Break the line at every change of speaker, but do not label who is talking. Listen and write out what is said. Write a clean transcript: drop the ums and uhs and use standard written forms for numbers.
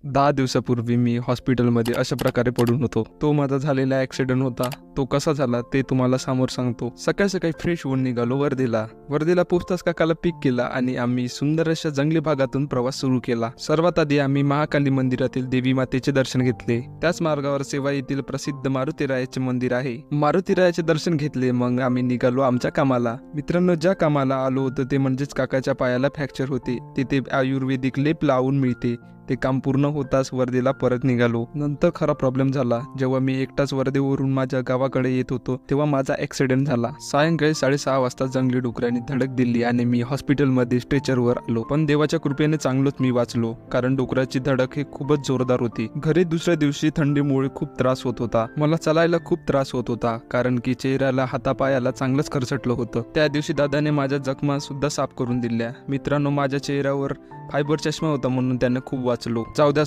10 दिवसापूर्वी मी हॉस्पिटलमध्ये अशा प्रकारे पडून होतो. तो माझा झालेला ॲक्सिडेंट होता. तो कसा झाला ते तुम्हाला समोर सांगतो. सकाळी सकाळी फ्रेश होऊन निघालो वर्धेला. वर्धेला पोहोचताच काकाला पिक केला आणि आम्ही सुंदर अशा जंगली भागातून प्रवास सुरू केला. सर्वात आधी आम्ही महाकाली मंदिरातील देवी मातेचे दर्शन घेतले. त्याच मार्गावर सेवा येथील प्रसिद्ध मारुतीरायाचे मंदिर आहे. मारुतीरायाचे दर्शन घेतले. मग आम्ही निघालो आमच्या कामाला. मित्रांनो, ज्या कामाला आलो होतो ते म्हणजेच काकाच्या पायाला फ्रॅक्चर होते. तिथे आयुर्वेदिक लेप लावून मिळते. ते काम पूर्ण होताच वर्धेला परत निघालो. नंतर खरा प्रॉब्लेम झाला. जेव्हा मी एकटाच वर्धेवरून माझ्या गावाकडे येत होतो तेव्हा माझा ॲक्सिडेंट झाला. सायंकाळी 6:30 वाजता जंगली डुकरांनी धडक दिली आणि मी हॉस्पिटलमध्ये स्ट्रेचरवर आलो. पण देवाच्या कृपेने चांगलंच मी वाचलो, कारण डुकराची धडक ही खूपच जोरदार होती. घरी दुसऱ्या दिवशी थंडीमुळे खूप त्रास होत होता. मला चालायला खूप त्रास होत होता, कारण की चेहऱ्याला हातापायाला चांगलंच खरचटलं होतं. त्या दिवशी दादाने माझ्या जखमा सुद्धा साफ करून दिल्या. मित्रांनो, माझ्या चेहऱ्यावर फायबर चष्मा होता म्हणून त्याने खूप वाचलो. जाऊ द्या,